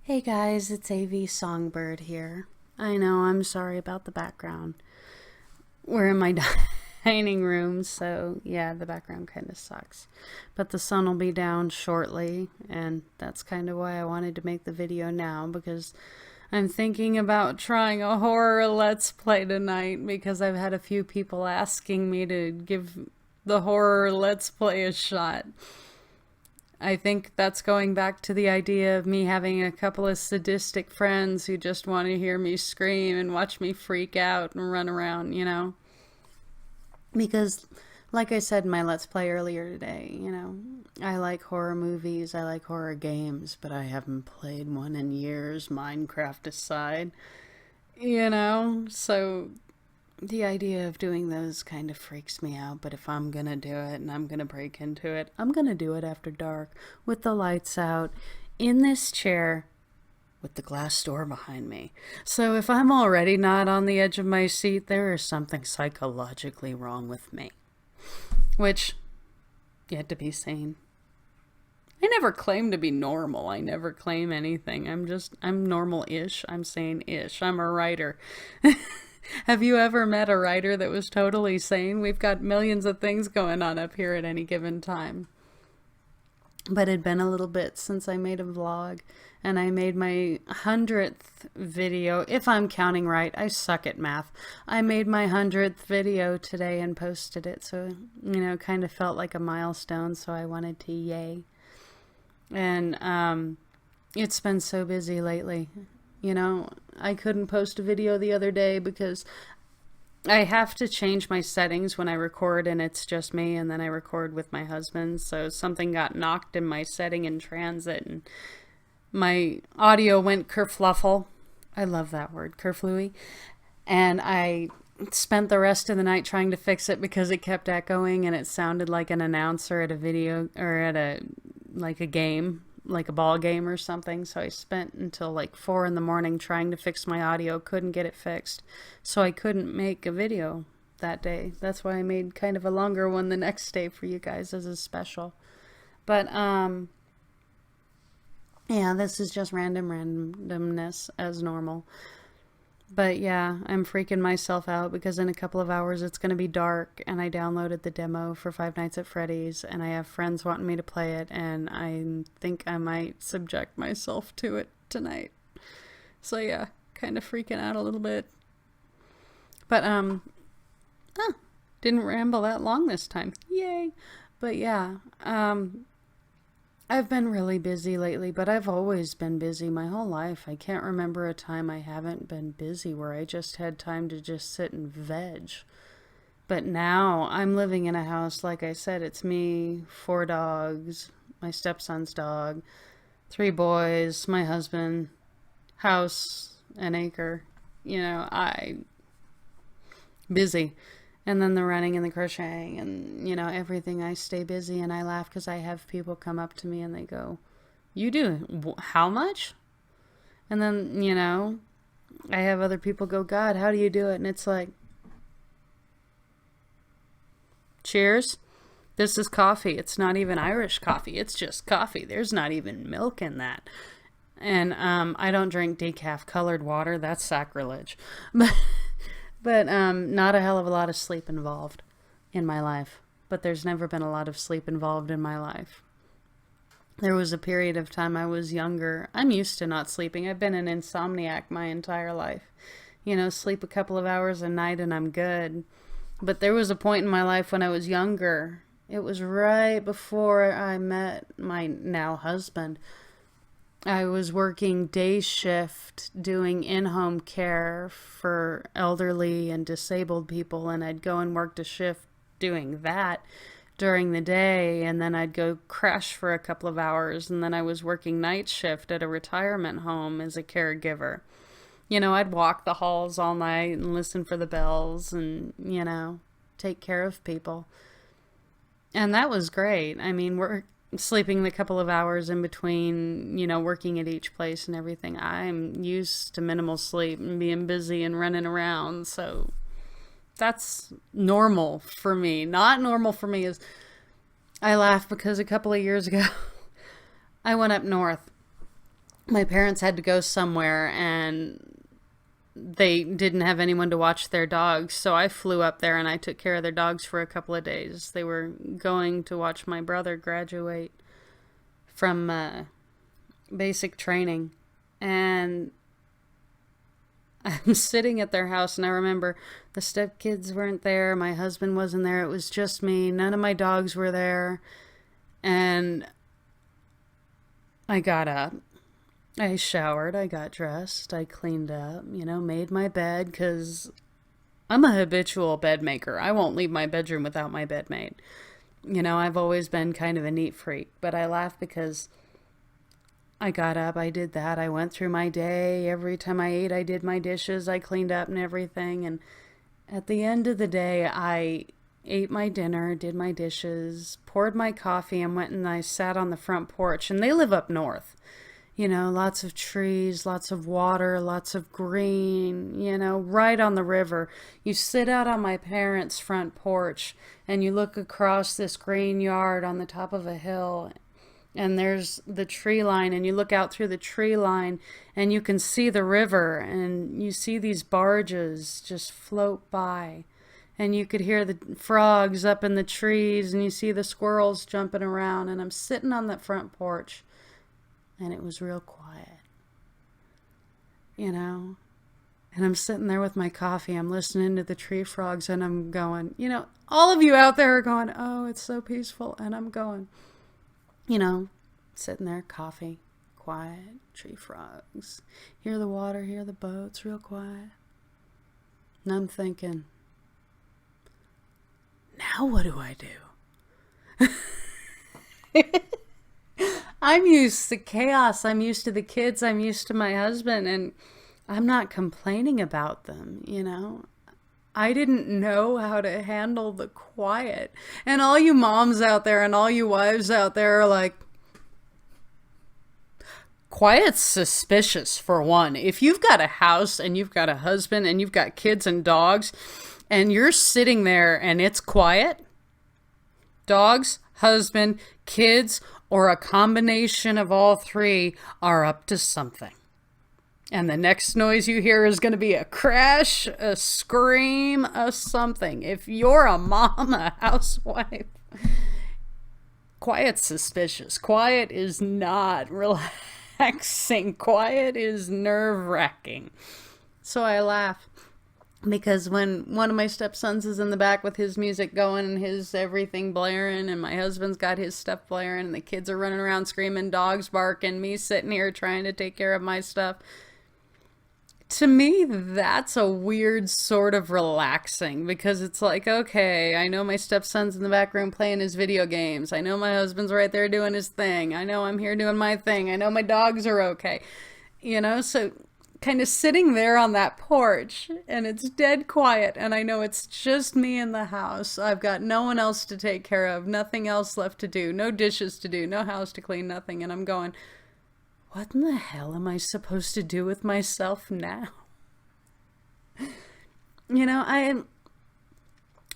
Hey guys, it's avsongbird here. I know, I'm sorry about the background. We're in my dining room, so yeah, the background kind of sucks. But the sun will be down shortly, and that's kind of why I wanted to make the video now, because I'm thinking about trying a horror let's play tonight, because I've had a few people asking me to give the horror let's play a shot. I think that's going back to the idea of me having a couple of sadistic friends who just want to hear me scream and watch me freak out and run around. Because, like I said in my Let's Play earlier today, I like horror movies, I like horror games, but I haven't played one in years, Minecraft aside. So the idea of doing those kind of freaks me out, but if I'm gonna do it and I'm gonna break into it, I'm gonna do it after dark with the lights out in this chair with the glass door behind me. So if I'm already not on the edge of my seat, there is something psychologically wrong with me, which yet to be seen. I never claim to be normal. I never claim anything. I'm normal-ish. I'm sane-ish. I'm a writer. Have you ever met a writer that was totally sane? We've got millions of things going on up here at any given time. But it'd been a little bit since I made a vlog, and I made my 100th video, if I'm counting right. I suck at math. I made my 100th video today and posted it, so, kind of felt like a milestone, so I wanted to yay. And it's been so busy lately. I couldn't post a video the other day because I have to change my settings when I record and it's just me, and then I record with my husband. So something got knocked in my setting in transit and my audio went kerfluffle. I love that word, kerflooey. And I spent the rest of the night trying to fix it because it kept echoing and it sounded like an announcer at a video or at a game, like a ball game or something. So I spent until like 4 in the morning trying to fix my audio, couldn't get it fixed, so I couldn't make a video that day. That's why I made kind of a longer one the next day for you guys as a special. But yeah, this is just randomness as normal. But yeah, I'm freaking myself out because in a couple of hours it's going to be dark, and I downloaded the demo for Five Nights at Freddy's, and I have friends wanting me to play it, and I think I might subject myself to it tonight. So yeah, kind of freaking out a little bit. But didn't ramble that long this time. Yay. But yeah, I've been really busy lately, but I've always been busy my whole life. I can't remember a time I haven't been busy where I just had time to just sit and veg. But now I'm living in a house, like I said, it's me, 4 dogs, my stepson's dog, 3 boys, my husband, house, an acre. Busy. And then the running and the crocheting and, everything. I stay busy, and I laugh because I have people come up to me and they go, "You do how much?" And then, I have other people go, "God, how do you do it?" And it's like, cheers. This is coffee. It's not even Irish coffee. It's just coffee. There's not even milk in that. And I don't drink decaf colored water. That's sacrilege. But not a hell of a lot of sleep involved in my life. But there's never been a lot of sleep involved in my life. There was a period of time I was younger. I'm used to not sleeping. I've been an insomniac my entire life. Sleep a couple of hours a night and I'm good. But there was a point in my life when I was younger. It was right before I met my now husband. I was working day shift doing in-home care for elderly and disabled people, and I'd go and work a shift doing that during the day, and then I'd go crash for a couple of hours, and then I was working night shift at a retirement home as a caregiver. I'd walk the halls all night and listen for the bells and, take care of people. And that was great. I mean, we're sleeping the couple of hours in between, working at each place and everything. I'm used to minimal sleep and being busy and running around, so that's normal for me. Not normal for me is, I laugh because a couple of years ago I went up north my parents had to go somewhere and they didn't have anyone to watch their dogs. So I flew up there and I took care of their dogs for a couple of days. They were going to watch my brother graduate from basic training. And I'm sitting at their house, and I remember the stepkids weren't there. My husband wasn't there. It was just me. None of my dogs were there. And I got up. I showered. I got dressed. I cleaned up, made my bed, because I'm a habitual bed maker. I won't leave my bedroom without my bed made. I've always been kind of a neat freak, but I laugh because I got up, I did that, I went through my day. Every time I ate, I did my dishes, I cleaned up and everything. And at the end of the day, I ate my dinner, did my dishes, poured my coffee, and went and I sat on the front porch. And they live up north. Lots of trees, lots of water, lots of green, right on the river. You sit out on my parents' front porch and you look across this green yard on the top of a hill, and there's the tree line, and you look out through the tree line and you can see the river, and you see these barges just float by, and you could hear the frogs up in the trees, and you see the squirrels jumping around. And I'm sitting on that front porch and it was real quiet, and I'm sitting there with my coffee, I'm listening to the tree frogs, and I'm going, all of you out there are going, oh, it's so peaceful. And I'm going, sitting there, coffee, quiet, tree frogs, hear the water, hear the boats, real quiet. And I'm thinking, now what do I do? I'm used to chaos. I'm used to the kids. I'm used to my husband, and I'm not complaining about them, I didn't know how to handle the quiet. And all you moms out there and all you wives out there are like, quiet's suspicious, for one. If you've got a house and you've got a husband and you've got kids and dogs and you're sitting there and it's quiet, dogs, husband, kids, or a combination of all three are up to something. And the next noise you hear is going to be a crash, a scream, a something. If you're a mom, a housewife, quiet's suspicious. Quiet is not relaxing. Quiet is nerve-wracking. So I laugh because when one of my stepsons is in the back with his music going and his everything blaring, and my husband's got his stuff blaring, and the kids are running around screaming, dogs barking, me sitting here trying to take care of my stuff. To me, that's a weird sort of relaxing, because it's like, okay, I know my stepson's in the back room playing his video games. I know my husband's right there doing his thing. I know I'm here doing my thing. I know my dogs are okay. So kind of sitting there on that porch, and it's dead quiet, and I know it's just me in the house. I've got no one else to take care of, nothing else left to do, no dishes to do, no house to clean, nothing. And I'm going, what in the hell am I supposed to do with myself now?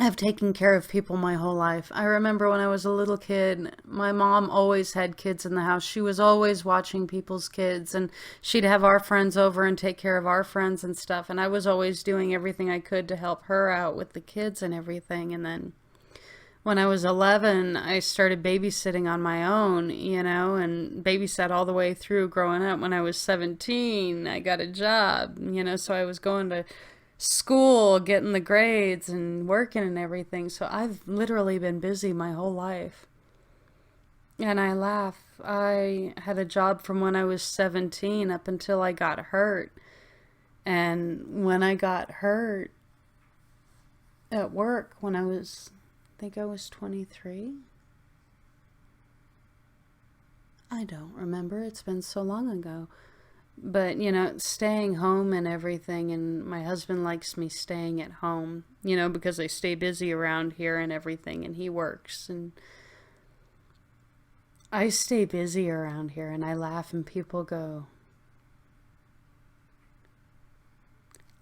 I've taken care of people my whole life. I remember when I was a little kid, my mom always had kids in the house. She was always watching people's kids, and she'd have our friends over and take care of our friends and stuff. And I was always doing everything I could to help her out with the kids and everything. And then when I was 11, I started babysitting on my own, and babysat all the way through growing up. When I was 17, I got a job, so I was going to school, getting the grades and working and everything. So I've literally been busy my whole life. And I laugh. I had a job from when I was 17 up until I got hurt. And when I got hurt at work, when I think I was 23. I don't remember. It's been so long ago. But, staying home and everything, and my husband likes me staying at home, because I stay busy around here and everything, and he works, and I stay busy around here, and I laugh, and people go,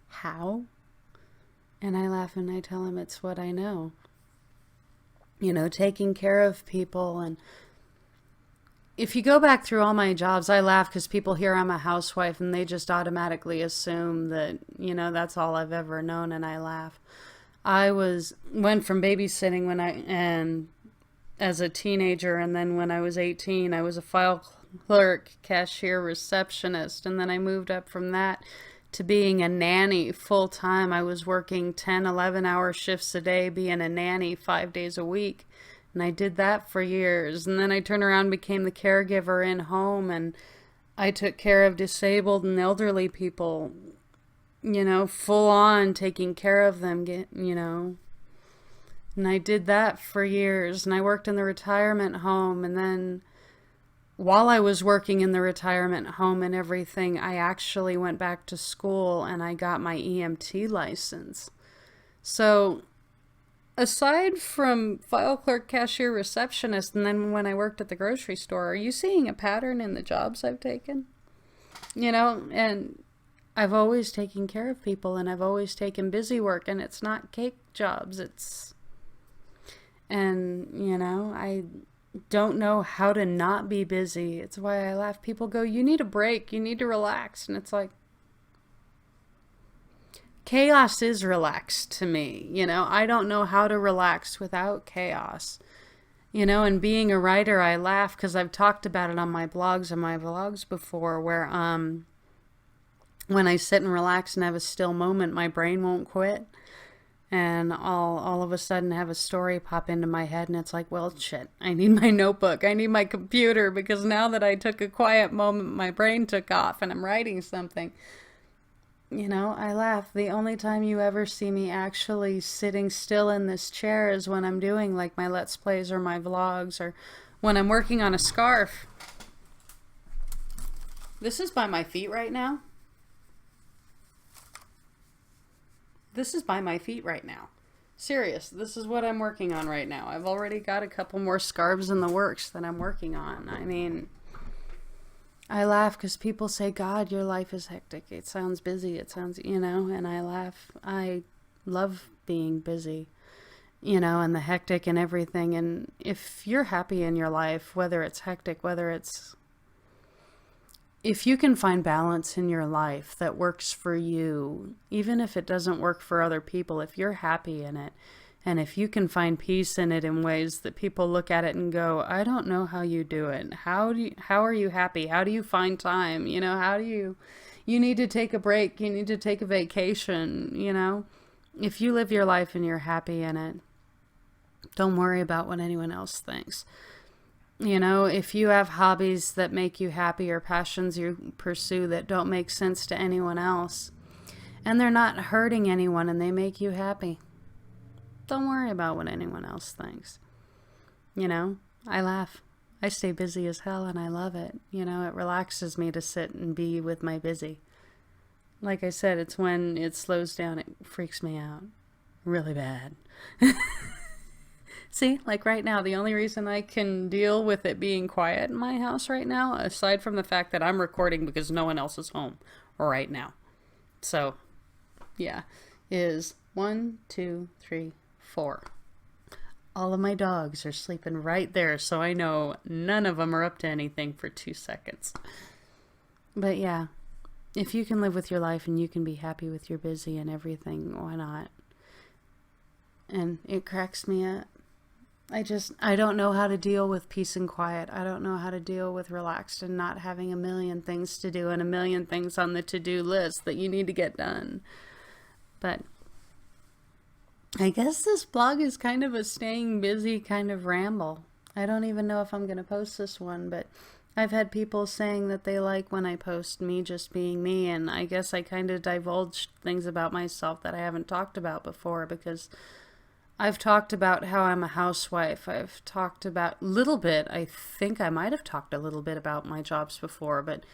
how? And I laugh, and I tell them it's what I know. Taking care of people, and if you go back through all my jobs, I laugh because people hear I'm a housewife and they just automatically assume that, that's all I've ever known, and I laugh. Went from babysitting and as a teenager, and then when I was 18, I was a file clerk, cashier, receptionist, and then I moved up from that to being a nanny full time. I was working 10, 11-hour shifts a day, being a nanny 5 days a week. And I did that for years. And then I turned around and became the caregiver in home. And I took care of disabled and elderly people, full on taking care of them, And I did that for years. And I worked in the retirement home. And then while I was working in the retirement home and everything, I actually went back to school and I got my EMT license. So aside from file clerk, cashier, receptionist, and then when I worked at the grocery store, are you seeing a pattern in the jobs I've taken? And I've always taken care of people, and I've always taken busy work, and it's not cake jobs. I don't know how to not be busy. It's why I laugh. People go, you need a break, you need to relax. And it's like, chaos is relaxed to me. I don't know how to relax without chaos. And being a writer, I laugh because I've talked about it on my blogs and my vlogs before, where when I sit and relax and have a still moment, my brain won't quit. And I'll all of a sudden have a story pop into my head, and it's like, well, shit, I need my notebook, I need my computer, because now that I took a quiet moment, my brain took off and I'm writing something. I laugh. The only time you ever see me actually sitting still in this chair is when I'm doing like my Let's Plays or my vlogs, or when I'm working on a scarf. This is by my feet right now. This is by my feet right now. Serious, this is what I'm working on right now. I've already got a couple more scarves in the works that I'm working on. I mean, I laugh because people say, God, your life is hectic. It sounds busy. It sounds, and I laugh. I love being busy, and the hectic and everything. And if you're happy in your life, whether it's hectic, if you can find balance in your life that works for you, even if it doesn't work for other people, if you're happy in it, and if you can find peace in it in ways that people look at it and go, I don't know how you do it. How are you happy? How do you find time? You need to take a break. You need to take a vacation, If you live your life and you're happy in it, don't worry about what anyone else thinks. If you have hobbies that make you happy or passions you pursue that don't make sense to anyone else, and they're not hurting anyone and they make you happy, don't worry about what anyone else thinks. I laugh. I stay busy as hell and I love it. It relaxes me to sit and be with my busy. Like I said, it's when it slows down, it freaks me out really bad. See, like right now, the only reason I can deal with it being quiet in my house right now, aside from the fact that I'm recording because no one else is home right now. So, yeah, is 1, 2, 3, 4. All of my dogs are sleeping right there, so I know none of them are up to anything for 2 seconds. But yeah, if you can live with your life and you can be happy with your busy and everything, why not? And it cracks me up. I don't know how to deal with peace and quiet. I don't know how to deal with relaxed and not having a million things to do and a million things on the to-do list that you need to get done. But I guess this blog is kind of a staying busy kind of ramble. I don't even know if I'm going to post this one, but I've had people saying that they like when I post me just being me, and I guess I kind of divulged things about myself that I haven't talked about before, because I've talked about how I'm a housewife. I've talked about I think I might have talked a little bit about my jobs before, but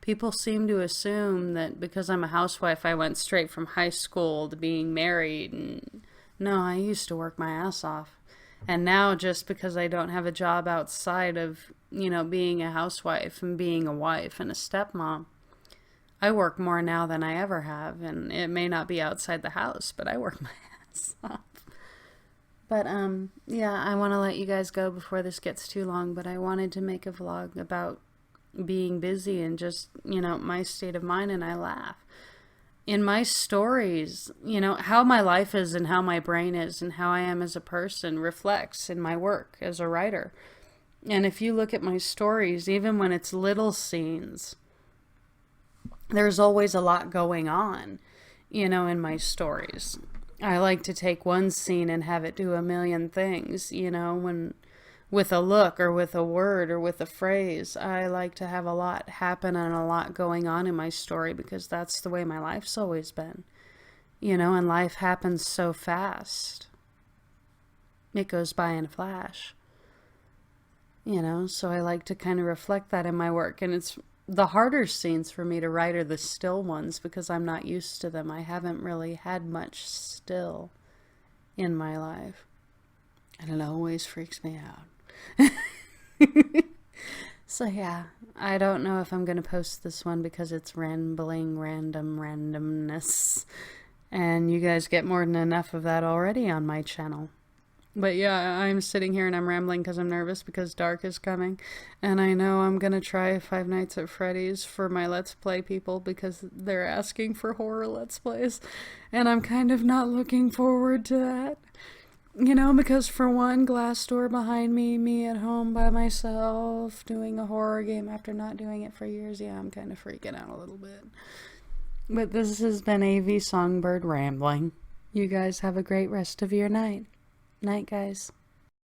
people seem to assume that because I'm a housewife, I went straight from high school to being married. And no, I used to work my ass off. And now, just because I don't have a job outside of, being a housewife and being a wife and a stepmom, I work more now than I ever have. And it may not be outside the house, but I work my ass off. But yeah, I want to let you guys go before this gets too long, but I wanted to make a vlog about being busy and just, my state of mind, and I laugh. In my stories, how my life is and how my brain is and how I am as a person reflects in my work as a writer. And if you look at my stories, even when it's little scenes, there's always a lot going on, in my stories. I like to take one scene and have it do a million things, when with a look or with a word or with a phrase. I like to have a lot happen and a lot going on in my story because that's the way my life's always been, and life happens so fast. It goes by in a flash, so I like to kind of reflect that in my work. And it's the harder scenes for me to write are the still ones because I'm not used to them. I haven't really had much still in my life, and it always freaks me out. So yeah, I don't know if I'm going to post this one because it's rambling, randomness, and you guys get more than enough of that already on my channel. But yeah, I'm sitting here and I'm rambling because I'm nervous because dark is coming. And I know I'm going to try Five Nights at Freddy's for my Let's Play people because they're asking for horror Let's Plays. And I'm kind of not looking forward to that. Because for one, glass door behind me, me at home by myself, doing a horror game after not doing it for years. Yeah, I'm kind of freaking out a little bit. But this has been AV Songbird Rambling. You guys have a great rest of your night. Night, guys.